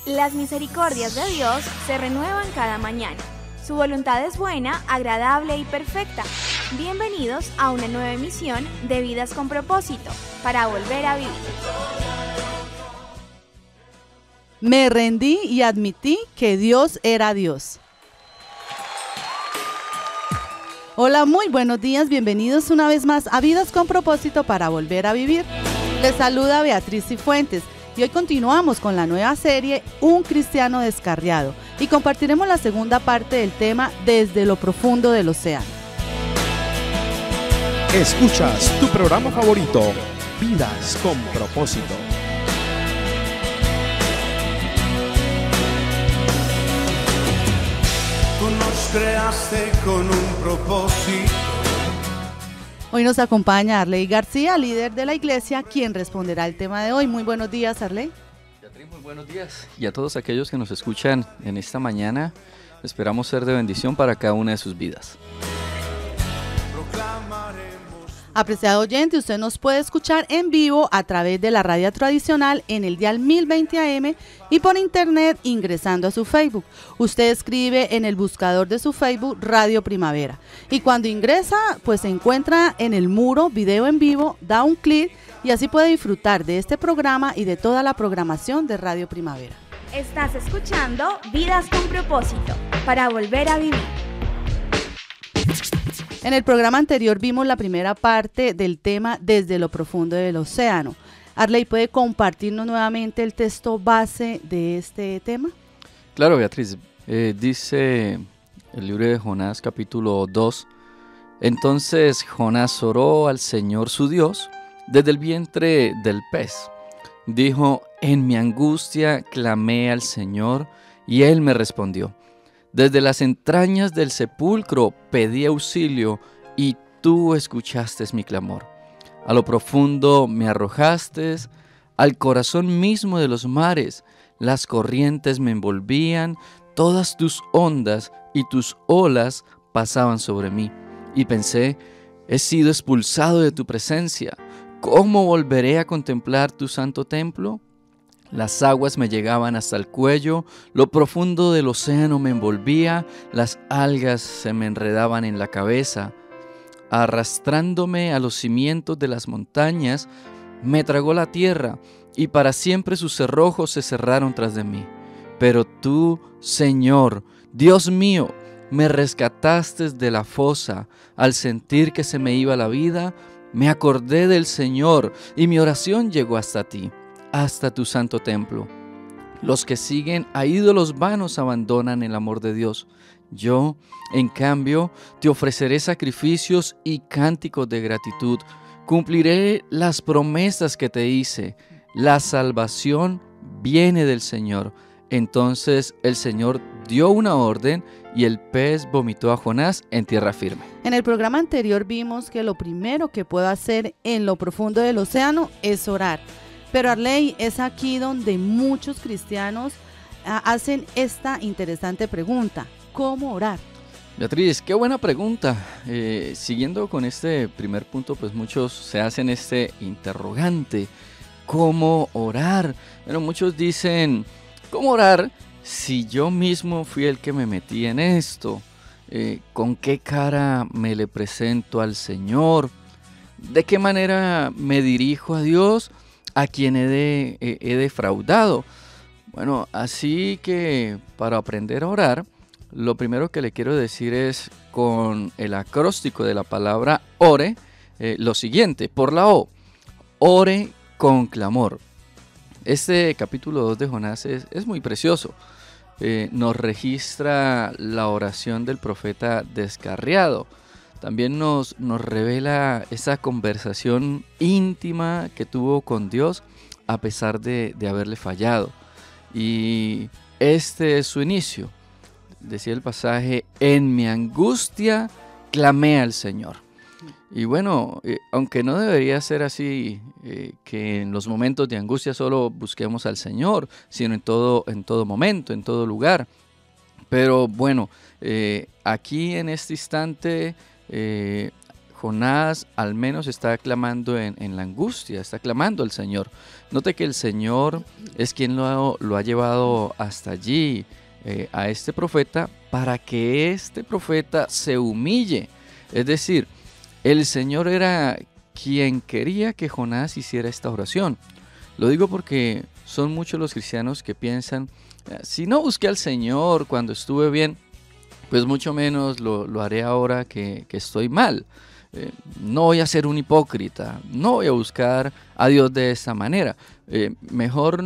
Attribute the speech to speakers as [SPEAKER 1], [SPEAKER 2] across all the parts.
[SPEAKER 1] Las misericordias de Dios se renuevan cada mañana. Su voluntad es buena, agradable y perfecta. Bienvenidos a una nueva emisión de Vidas con Propósito, para volver a vivir.
[SPEAKER 2] Me rendí y admití que Dios era Dios. Hola, muy buenos días, bienvenidos una vez más a Vidas con Propósito para volver a vivir. Les saluda Beatriz Cifuentes y hoy continuamos con la nueva serie Un Cristiano Descarriado y compartiremos la segunda parte del tema Desde lo Profundo del Océano.
[SPEAKER 3] Escuchas tu programa favorito, Vidas con Propósito.
[SPEAKER 4] Tú nos creaste con un propósito.
[SPEAKER 2] Hoy nos acompaña Arley García, líder de la iglesia, quien responderá al tema de hoy. Muy buenos días, Arley.
[SPEAKER 5] Beatriz, muy buenos días. Y a todos aquellos que nos escuchan en esta mañana, esperamos ser de bendición para cada una de sus vidas.
[SPEAKER 2] Apreciado oyente, usted nos puede escuchar en vivo a través de la radio tradicional en el dial 1020 AM y por internet ingresando a su Facebook. Usted escribe en el buscador de su Facebook Radio Primavera y cuando ingresa pues se encuentra en el muro video en vivo, da un clic y así puede disfrutar de este programa y de toda la programación de Radio Primavera.
[SPEAKER 1] Estás escuchando Vidas con Propósito, para volver a vivir.
[SPEAKER 2] En el programa anterior vimos la primera parte del tema Desde lo Profundo del Océano. Arley, ¿puede compartirnos nuevamente el texto base de este tema?
[SPEAKER 5] Claro, Beatriz. Dice el libro de Jonás, capítulo 2. Entonces Jonás oró al Señor su Dios desde el vientre del pez. Dijo: en mi angustia clamé al Señor y Él me respondió. Desde las entrañas del sepulcro pedí auxilio y tú escuchaste mi clamor. A lo profundo me arrojaste, al corazón mismo de los mares. Las corrientes me envolvían, todas tus ondas y tus olas pasaban sobre mí. Y pensé: he sido expulsado de tu presencia. ¿Cómo volveré a contemplar tu santo templo? Las aguas me llegaban hasta el cuello, lo profundo del océano me envolvía, las algas se me enredaban en la cabeza. Arrastrándome a los cimientos de las montañas, me tragó la tierra y para siempre sus cerrojos se cerraron tras de mí. Pero tú, Señor, Dios mío, me rescataste de la fosa. Al sentir que se me iba la vida, me acordé del Señor y mi oración llegó hasta ti, hasta tu santo templo. Los que siguen a ídolos vanos abandonan el amor de Dios. Yo, en cambio, te ofreceré sacrificios y cánticos de gratitud. Cumpliré las promesas que te hice. La salvación viene del Señor. Entonces el Señor dio una orden y el pez vomitó a Jonás en tierra firme.
[SPEAKER 2] En el programa anterior vimos que lo primero que puedo hacer en lo profundo del océano es orar. Pero Arley, es aquí donde muchos cristianos hacen esta interesante pregunta: ¿cómo orar?
[SPEAKER 5] Beatriz, qué buena pregunta. Siguiendo con este primer punto, pues muchos se hacen este interrogante: ¿cómo orar? Bueno, muchos dicen: ¿cómo orar si yo mismo fui el que me metí en esto? ¿Con qué cara me le presento al Señor? ¿De qué manera me dirijo a Dios, a quien he defraudado? Bueno, así que para aprender a orar, lo primero que le quiero decir es, con el acróstico de la palabra ore, lo siguiente: por la O, ore con clamor. Este capítulo 2 de Jonás es muy precioso. Nos registra la oración del profeta descarriado. También nos revela esa conversación íntima que tuvo con Dios a pesar de haberle fallado. Y este es su inicio. Decía el pasaje: en mi angustia clamé al Señor. Y bueno, aunque no debería ser así, que en los momentos de angustia solo busquemos al Señor, sino en todo momento, en todo lugar. Pero bueno, aquí en este instante, Jonás al menos está clamando en la angustia, está clamando al Señor. Note que el Señor es quien lo ha llevado hasta allí, a este profeta, para que este profeta se humille. Es decir, el Señor era quien quería que Jonás hiciera esta oración. Lo digo porque son muchos los cristianos que piensan, si no busqué al Señor cuando estuve bien, pues mucho menos lo haré ahora que estoy mal. No voy a ser un hipócrita, no voy a buscar a Dios de esta manera. Mejor,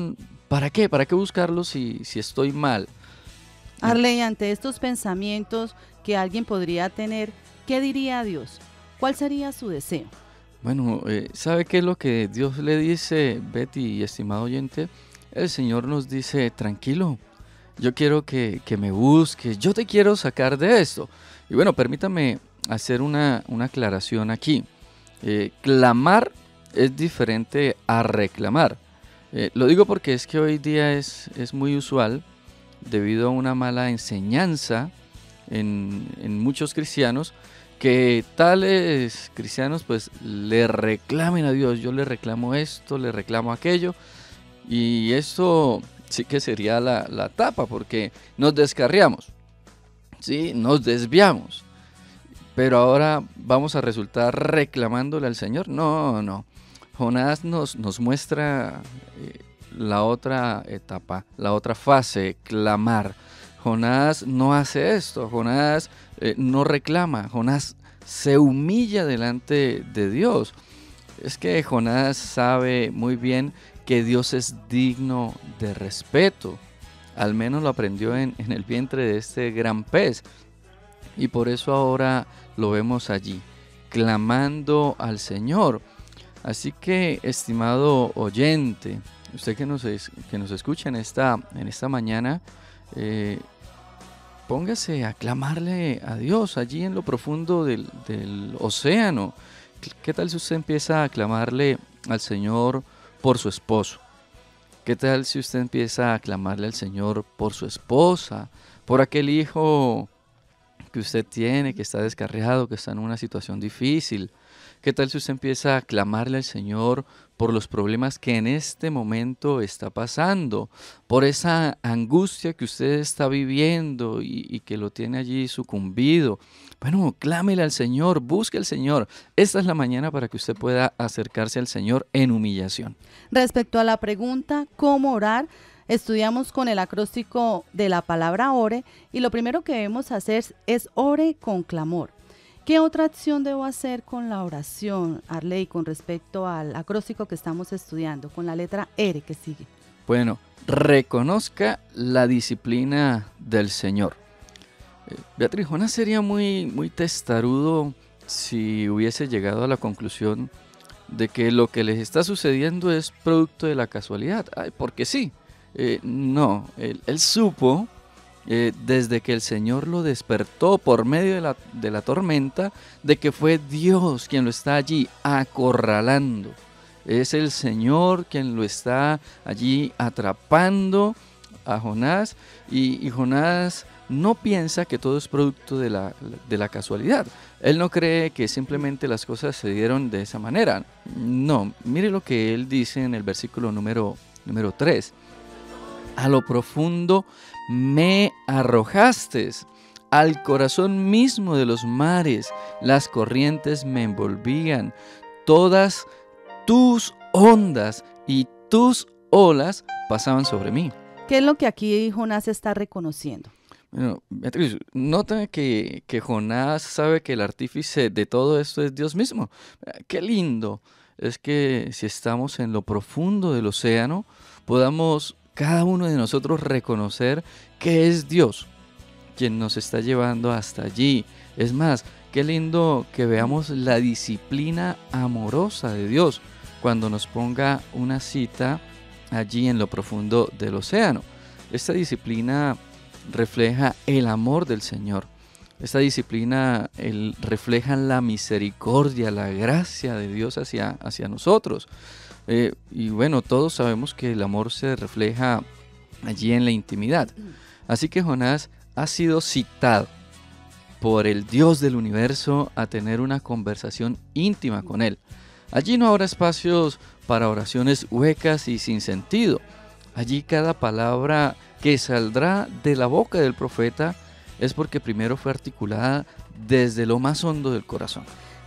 [SPEAKER 5] ¿para qué? ¿Para qué buscarlo si estoy mal?
[SPEAKER 2] Arley, ante estos pensamientos que alguien podría tener, ¿qué diría Dios? ¿Cuál sería su deseo?
[SPEAKER 5] Bueno, ¿sabe qué es lo que Dios le dice, Betty y estimado oyente? El Señor nos dice, tranquilo, yo quiero que me busques, yo te quiero sacar de esto. Y bueno, permítame hacer una aclaración aquí. Clamar es diferente a reclamar. Lo digo porque es que hoy día es muy usual, debido a una mala enseñanza en muchos cristianos, que tales cristianos pues le reclamen a Dios. Yo le reclamo esto, le reclamo aquello, y esto sí que sería la tapa, porque nos descarriamos, ¿sí? Nos desviamos, pero ahora vamos a resultar reclamándole al Señor. No. Jonás nos muestra la otra etapa, la otra fase, clamar. Jonás no hace esto, Jonás no reclama, Jonás se humilla delante de Dios. Es que Jonás sabe muy bien que Dios es digno de respeto. Al menos lo aprendió en el vientre de este gran pez. Y por eso ahora lo vemos allí, clamando al Señor. Así que, estimado oyente, usted que nos escucha en esta mañana, póngase a clamarle a Dios allí en lo profundo del océano. ¿Qué tal si usted empieza a clamarle al Señor por su esposo? ¿Qué tal si usted empieza a clamarle al Señor por su esposa, por aquel hijo que usted tiene, que está descarriado, que está en una situación difícil? ¿Qué tal si usted empieza a clamarle al Señor por los problemas que en este momento está pasando, por esa angustia que usted está viviendo y que lo tiene allí sucumbido? Bueno, clámele al Señor, busque al Señor. Esta es la mañana para que usted pueda acercarse al Señor en humillación.
[SPEAKER 2] Respecto a la pregunta, ¿cómo orar? Estudiamos con el acróstico de la palabra ore, y lo primero que debemos hacer es ore con clamor. ¿Qué otra acción debo hacer con la oración, Arley, con respecto al acróstico que estamos estudiando, con la letra R que sigue?
[SPEAKER 5] Bueno, reconozca la disciplina del Señor. Beatriz, Jonás sería muy testarudo si hubiese llegado a la conclusión de que lo que les está sucediendo es producto de la casualidad. Ay, porque sí. No, él supo, desde que el Señor lo despertó por medio de la tormenta, de que fue Dios quien lo está allí acorralando. Es el Señor quien lo está allí atrapando a Jonás, y Jonás no piensa que todo es producto de la casualidad. Él no cree que simplemente las cosas se dieron de esa manera. No, mire lo que él dice en el versículo número 3. A lo profundo me arrojaste, al corazón mismo de los mares, las corrientes me envolvían, todas tus ondas y tus olas pasaban sobre mí.
[SPEAKER 2] ¿Qué es lo que aquí Jonás está reconociendo?
[SPEAKER 5] Bueno, Beatriz, nota que Jonás sabe que el artífice de todo esto es Dios mismo. Qué lindo es que si estamos en lo profundo del océano, podamos cada uno de nosotros reconocer que es Dios quien nos está llevando hasta allí. Es más, qué lindo que veamos la disciplina amorosa de Dios cuando nos ponga una cita allí en lo profundo del océano. Esta disciplina refleja el amor del Señor. Esta disciplina refleja la misericordia, la gracia de Dios hacia nosotros. Y bueno, todos sabemos que el amor se refleja allí en la intimidad. Así que Jonás ha sido citado por el Dios del universo a tener una conversación íntima con Él. Allí no habrá espacios para oraciones huecas y sin sentido. Allí cada palabra que saldrá de la boca del profeta es porque primero fue articulada desde lo más hondo del corazón.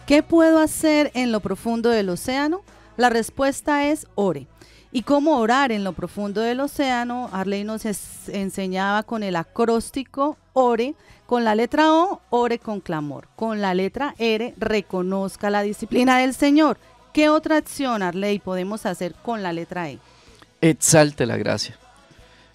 [SPEAKER 2] ¿Qué puedo hacer en lo profundo del océano? La respuesta es ore. ¿Y cómo orar en lo profundo del océano? Arley nos enseñaba con el acróstico ore, con la letra O, ore con clamor. Con la letra R, reconozca la disciplina del Señor. ¿Qué otra acción, Arley, podemos hacer con la letra E?
[SPEAKER 5] Exalte la gracia.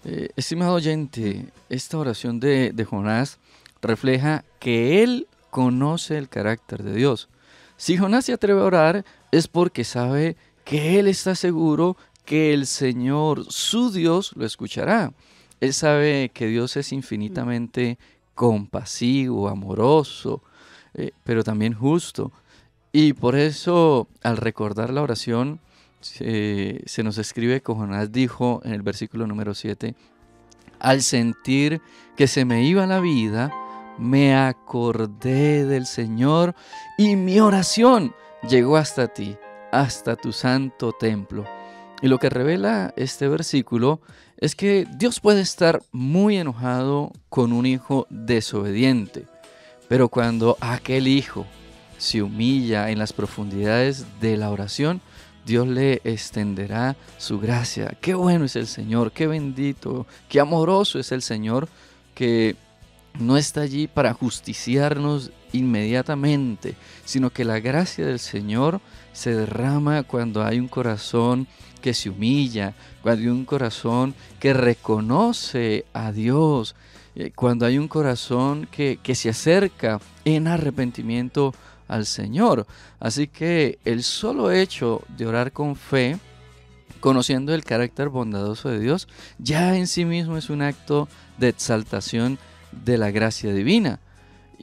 [SPEAKER 5] Estimado oyente, esta oración de Jonás refleja que él conoce el carácter de Dios. Si Jonás se atreve a orar es porque sabe que él está seguro que el Señor, su Dios, lo escuchará. Él sabe que Dios es infinitamente compasivo, amoroso, pero también justo. Y por eso, al recordar la oración, se nos escribe que Jonás dijo en el versículo número 7, al sentir que se me iba la vida, me acordé del Señor y mi oración llegó hasta ti, hasta tu santo templo. Y lo que revela este versículo es que Dios puede estar muy enojado con un hijo desobediente, pero cuando aquel hijo se humilla en las profundidades de la oración, Dios le extenderá su gracia. Qué bueno es el Señor, qué bendito, qué amoroso es el Señor, que no está allí para justiciarnos inmediatamente, sino que la gracia del Señor se derrama cuando hay un corazón que se humilla, cuando hay un corazón que reconoce a Dios, cuando hay un corazón que se acerca en arrepentimiento al Señor. Así que el solo hecho de orar con fe, conociendo el carácter bondadoso de Dios, ya en sí mismo es un acto de exaltación de la gracia divina.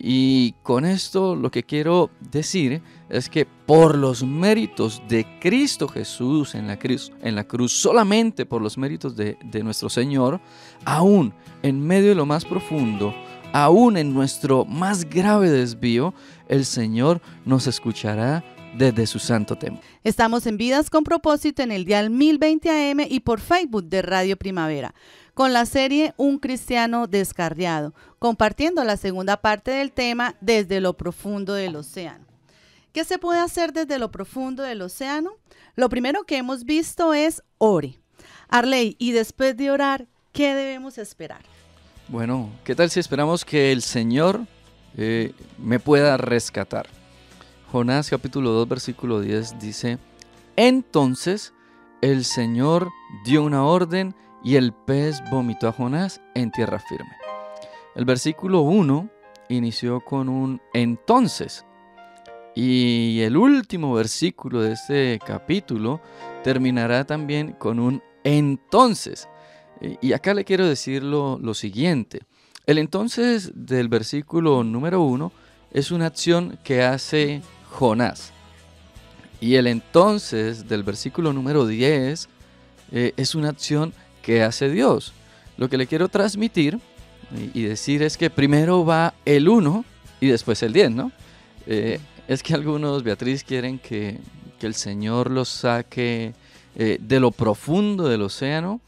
[SPEAKER 5] Y con esto lo que quiero decir es que por los méritos de Cristo Jesús en la cruz, solamente por los méritos de nuestro Señor, aún en medio de lo más profundo, aún en nuestro más grave desvío, el Señor nos escuchará desde su santo templo.
[SPEAKER 2] Estamos en Vidas con Propósito en el dial 1020 AM y por Facebook de Radio Primavera, con la serie Un Cristiano Descarriado, compartiendo la segunda parte del tema desde lo profundo del océano. ¿Qué se puede hacer desde lo profundo del océano? Lo primero que hemos visto es ore. Arley, y después de orar, ¿qué debemos esperar?
[SPEAKER 5] Bueno, ¿qué tal si esperamos que el Señor me pueda rescatar? Jonás capítulo 2 versículo 10 dice, entonces el Señor dio una orden y el pez vomitó a Jonás en tierra firme. El versículo 1 inició con un entonces y el último versículo de este capítulo terminará también con un entonces. Y acá le quiero decir lo siguiente. El entonces del versículo número 1 es una acción que hace Jonás. Y el entonces del versículo número 10 es una acción que hace Dios. Lo que le quiero transmitir y decir es que primero va el 1 y después el 10, ¿no? Es que algunos, Beatriz, quieren que el Señor los saque de lo profundo del océano.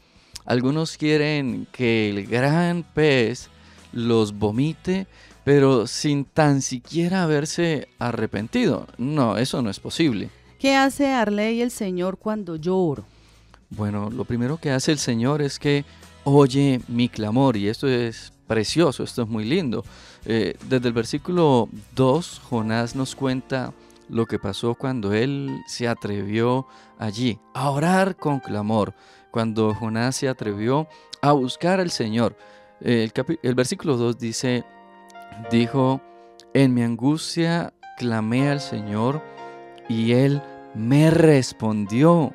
[SPEAKER 5] Algunos quieren que el gran pez los vomite, pero sin tan siquiera haberse arrepentido. No, eso no es posible.
[SPEAKER 2] ¿Qué hace Arley el Señor cuando yo oro?
[SPEAKER 5] Bueno, lo primero que hace el Señor es que oye mi clamor, y esto es precioso, esto es muy lindo. Desde el versículo 2, Jonás nos cuenta lo que pasó cuando él se atrevió allí a orar con clamor, cuando Jonás se atrevió a buscar al Señor. El versículo 2 dijo, en mi angustia clamé al Señor y Él me respondió.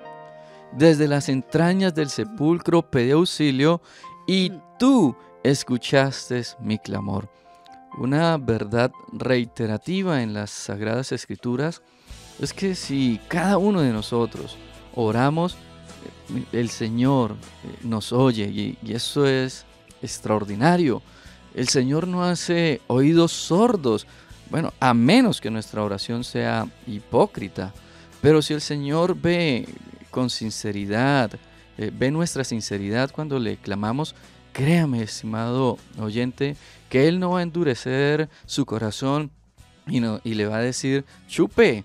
[SPEAKER 5] Desde las entrañas del sepulcro pedí auxilio y tú escuchaste mi clamor. Una verdad reiterativa en las Sagradas Escrituras es que si cada uno de nosotros oramos, el Señor nos oye y eso es extraordinario. El Señor no hace oídos sordos, bueno, a menos que nuestra oración sea hipócrita. Pero si el Señor ve con sinceridad, ve nuestra sinceridad cuando le clamamos, créame, estimado oyente, que Él no va a endurecer su corazón y le va a decir, chupe,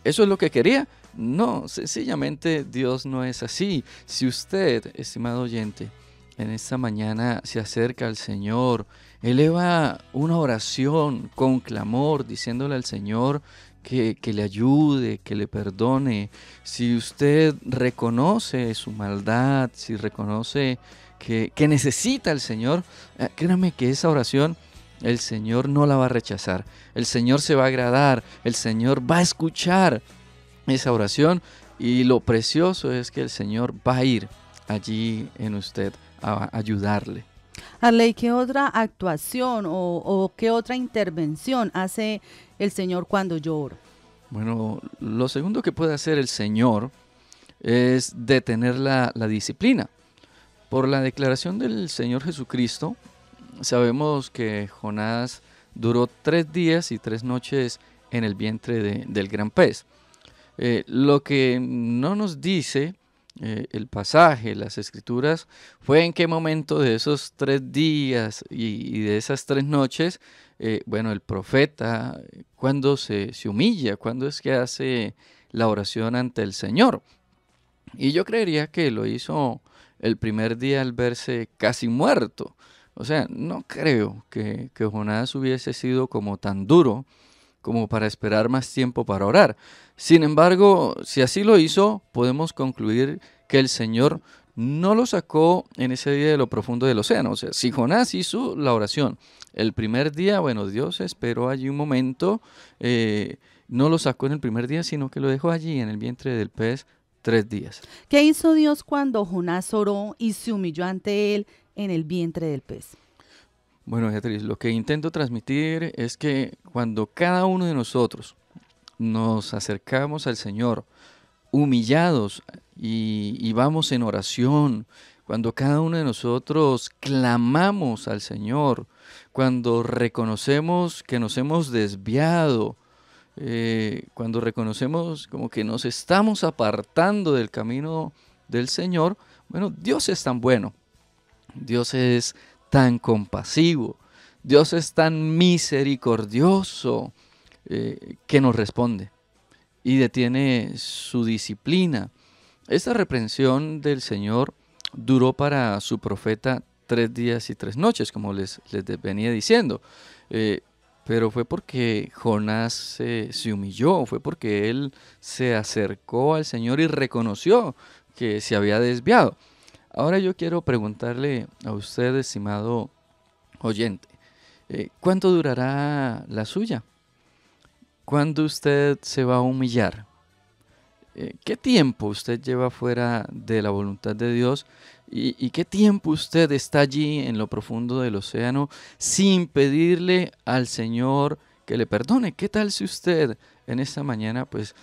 [SPEAKER 5] ¿eso es lo que quería? No, sencillamente Dios no es así. Si usted, estimado oyente, en esta mañana se acerca al Señor, eleva una oración con clamor, diciéndole al Señor que le ayude, que le perdone. Si usted reconoce su maldad, si reconoce que necesita al Señor, créame que esa oración el Señor no la va a rechazar. El Señor se va a agradar, el Señor va a escuchar esa oración, y lo precioso es que el Señor va a ir allí en usted a ayudarle.
[SPEAKER 2] Arley, ¿qué otra actuación o qué otra intervención hace el Señor cuando yo oro?
[SPEAKER 5] Bueno, lo segundo que puede hacer el Señor es detener la disciplina. Por la declaración del Señor Jesucristo, sabemos que Jonás duró 3 días y 3 noches en el vientre del gran pez. Lo que no nos dice el pasaje, las escrituras, fue en qué momento de esos 3 días y de esas 3 noches, el profeta, cuando se humilla, cuando es que hace la oración ante el Señor. Y yo creería que lo hizo el primer día al verse casi muerto. O sea, no creo que Jonás hubiese sido como tan duro como para esperar más tiempo para orar. Sin embargo, si así lo hizo, podemos concluir que el Señor no lo sacó en ese día de lo profundo del océano. O sea, si Jonás hizo la oración el primer día, bueno, Dios esperó allí un momento, no lo sacó en el primer día, sino que lo dejó allí en el vientre del pez 3 días.
[SPEAKER 2] ¿Qué hizo Dios cuando Jonás oró y se humilló ante él en el vientre del pez?
[SPEAKER 5] Bueno, Beatriz, lo que intento transmitir es que cuando cada uno de nosotros nos acercamos al Señor humillados y vamos en oración, cuando cada uno de nosotros clamamos al Señor, cuando reconocemos que nos hemos desviado, cuando reconocemos como que nos estamos apartando del camino del Señor, bueno, Dios es tan bueno, Dios es tan compasivo, Dios es tan misericordioso, que nos responde y detiene su disciplina. Esta reprensión del Señor duró para su profeta 3 días y 3 noches, como les venía diciendo, pero fue porque Jonás se humilló, fue porque él se acercó al Señor y reconoció que se había desviado. Ahora yo quiero preguntarle a usted, estimado oyente, ¿cuánto durará la suya? ¿Cuándo usted se va a humillar? ¿Qué tiempo usted lleva fuera de la voluntad de Dios? ¿Y qué tiempo usted está allí en lo profundo del océano sin pedirle al Señor que le perdone? ¿Qué tal si usted en esta mañana pues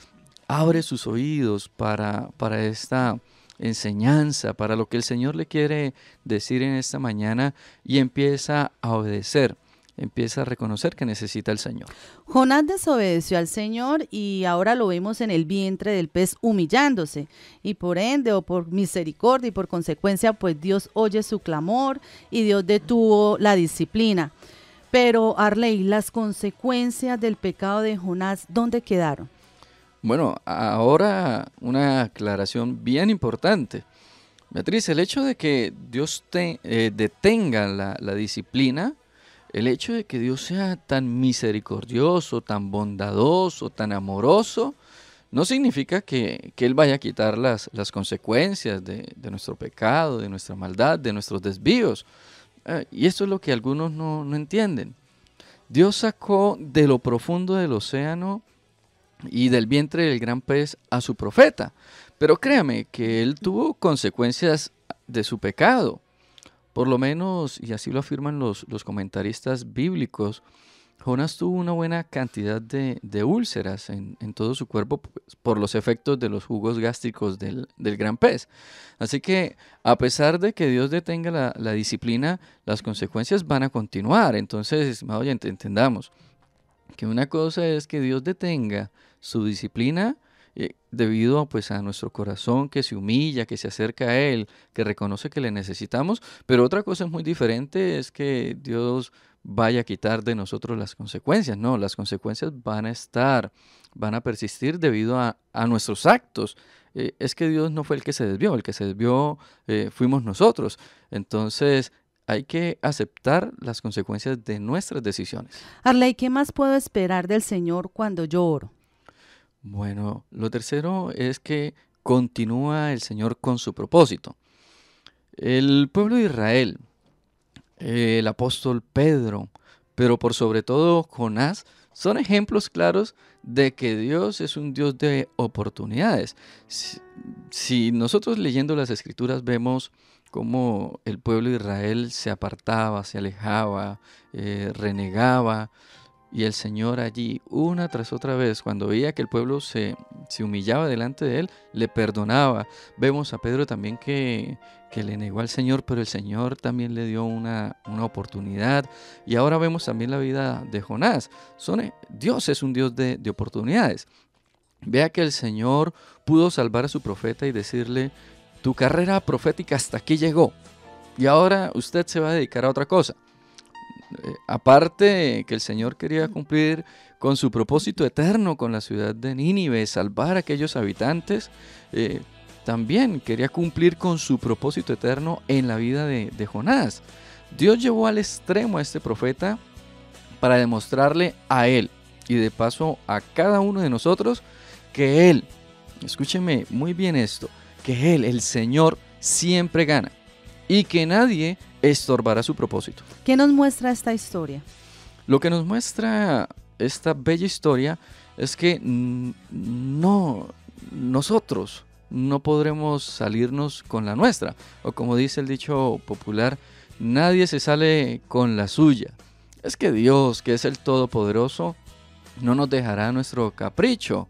[SPEAKER 5] abre sus oídos para esta enseñanza, para lo que el Señor le quiere decir en esta mañana, y empieza a obedecer, empieza a reconocer que necesita al Señor?
[SPEAKER 2] Jonás desobedeció al Señor y ahora lo vemos en el vientre del pez humillándose, y por ende o por misericordia y por consecuencia pues Dios oye su clamor y Dios detuvo la disciplina. Pero Arley, las consecuencias del pecado de Jonás, ¿dónde quedaron?
[SPEAKER 5] Bueno, ahora una aclaración bien importante. Beatriz, el hecho de que Dios detenga la disciplina, el hecho de que Dios sea tan misericordioso, tan bondadoso, tan amoroso, no significa que Él vaya a quitar las consecuencias de nuestro pecado, de nuestra maldad, de nuestros desvíos. Y esto es lo que algunos no entienden. Dios sacó de lo profundo del océano y del vientre del gran pez a su profeta. Pero créame que él tuvo consecuencias de su pecado. Por lo menos, y así lo afirman los comentaristas bíblicos, Jonás tuvo una buena cantidad de úlceras en todo su cuerpo pues, por los efectos de los jugos gástricos del gran pez. Así que a pesar de que Dios detenga la disciplina, las consecuencias van a continuar. Entonces, estimado oyente, entendamos que una cosa es que Dios detenga su disciplina debido pues, a nuestro corazón que se humilla, que se acerca a Él, que reconoce que le necesitamos, pero otra cosa muy diferente es que Dios vaya a quitar de nosotros las consecuencias. No, las consecuencias van a estar, van a persistir debido a nuestros actos. Es que Dios no fue el que se desvió, el que se desvió fuimos nosotros. Entonces hay que aceptar las consecuencias de nuestras decisiones.
[SPEAKER 2] Arley, ¿qué más puedo esperar del Señor cuando yo oro?
[SPEAKER 5] Bueno, lo tercero es que continúa el Señor con su propósito. El pueblo de Israel, el apóstol Pedro, pero por sobre todo Jonás, son ejemplos claros de que Dios es un Dios de oportunidades. Si nosotros leyendo las Escrituras vemos cómo el pueblo de Israel se apartaba, se alejaba, renegaba, y el Señor allí, una tras otra vez, cuando veía que el pueblo se humillaba delante de Él, le perdonaba. Vemos a Pedro también que le negó al Señor, pero el Señor también le dio una oportunidad. Y ahora vemos también la vida de Jonás. Dios es un Dios de oportunidades. Vea que el Señor pudo salvar a su profeta y decirle, tu carrera profética hasta aquí llegó, y ahora usted se va a dedicar a otra cosa. Aparte que el Señor quería cumplir con su propósito eterno con la ciudad de Nínive, salvar a aquellos habitantes, también quería cumplir con su propósito eterno en la vida de Jonás. Dios llevó al extremo a este profeta para demostrarle a él y de paso a cada uno de nosotros que Él, escúcheme muy bien esto, que Él, el Señor, siempre gana y que nadie estorbará su propósito.
[SPEAKER 2] ¿Qué nos muestra esta historia?
[SPEAKER 5] Lo que nos muestra esta bella historia es que nosotros no podremos salirnos con la nuestra, o como dice el dicho popular, nadie se sale con la suya. Es que Dios, que es el Todopoderoso, no nos dejará nuestro capricho.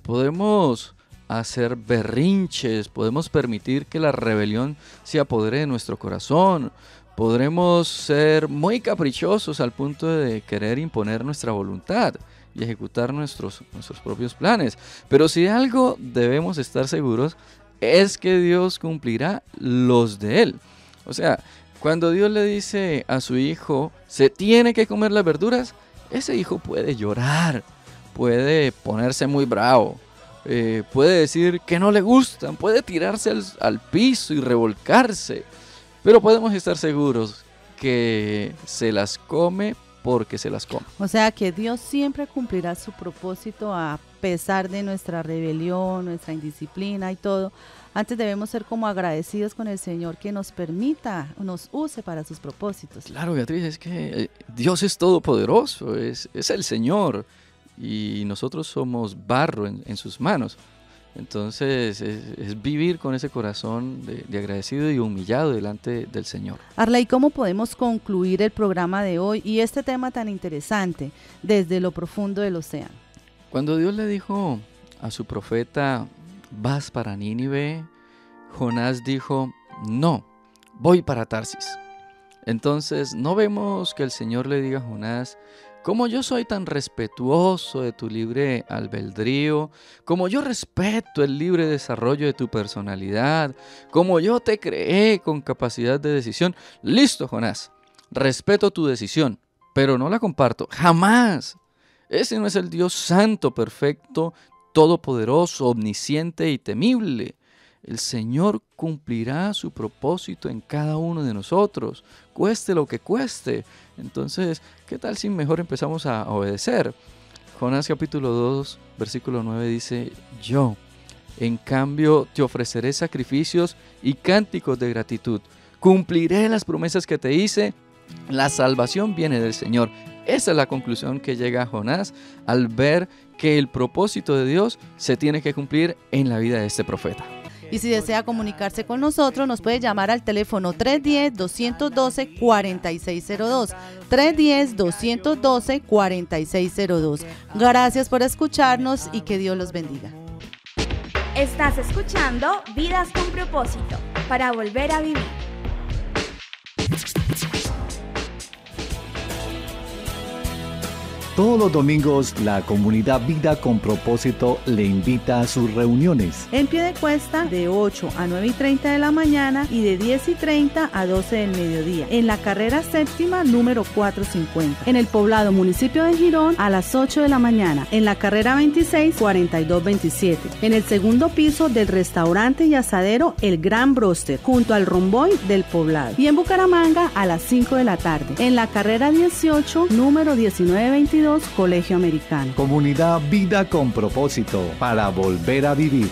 [SPEAKER 5] Podemos hacer berrinches, podemos permitir que la rebelión se apodere de nuestro corazón, podremos ser muy caprichosos al punto de querer imponer nuestra voluntad y ejecutar nuestros propios planes. Pero si algo debemos estar seguros es que Dios cumplirá los de Él. O sea, cuando Dios le dice a su hijo, se tiene que comer las verduras, ese hijo puede llorar, puede ponerse muy bravo, puede decir que no le gustan, puede tirarse al piso y revolcarse, pero podemos estar seguros que se las come porque se las come.
[SPEAKER 2] O sea que Dios siempre cumplirá su propósito a pesar de nuestra rebelión, nuestra indisciplina y todo. Antes debemos ser como agradecidos con el Señor que nos permita, nos use para sus propósitos.
[SPEAKER 5] Claro, Beatriz, es que Dios es todopoderoso, es el Señor y nosotros somos barro en sus manos. Entonces es vivir con ese corazón de agradecido y humillado delante del Señor.
[SPEAKER 2] Arley, ¿cómo podemos concluir el programa de hoy y este tema tan interesante desde lo profundo del océano?
[SPEAKER 5] Cuando Dios le dijo a su profeta, vas para Nínive, Jonás dijo, no, voy para Tarsis. Entonces no vemos que el Señor le diga a Jonás, como yo soy tan respetuoso de tu libre albedrío, como yo respeto el libre desarrollo de tu personalidad, como yo te creé con capacidad de decisión, listo, Jonás, respeto tu decisión, pero no la comparto, jamás. Ese no es el Dios santo, perfecto, todopoderoso, omnisciente y temible. El Señor cumplirá su propósito en cada uno de nosotros, cueste lo que cueste. Entonces, ¿qué tal si mejor empezamos a obedecer? Jonás capítulo 2, versículo 9 dice, yo, en cambio, te ofreceré sacrificios y cánticos de gratitud. Cumpliré las promesas que te hice, la salvación viene del Señor. Esa es la conclusión que llega Jonás al ver que el propósito de Dios se tiene que cumplir en la vida de este profeta.
[SPEAKER 2] Y si desea comunicarse con nosotros, nos puede llamar al teléfono 310-212-4602. 310-212-4602. Gracias por escucharnos y que Dios los bendiga.
[SPEAKER 1] Estás escuchando Vidas con Propósito, para volver a vivir.
[SPEAKER 6] Todos los domingos, la comunidad Vida con Propósito le invita a sus reuniones.
[SPEAKER 2] En Piedecuesta, de 8 a 9:30 de la mañana y de 10:30 a 12 del mediodía. En la carrera séptima, número 450. En el poblado municipio de Girón, a las 8 de la mañana. En la carrera 26, 4227. En el segundo piso del restaurante y asadero El Gran Broster, junto al Romboy del poblado. Y en Bucaramanga, a las 5 de la tarde. En la carrera 18, número 1922, Colegio Americano.
[SPEAKER 6] Comunidad Vida con Propósito, para volver a vivir.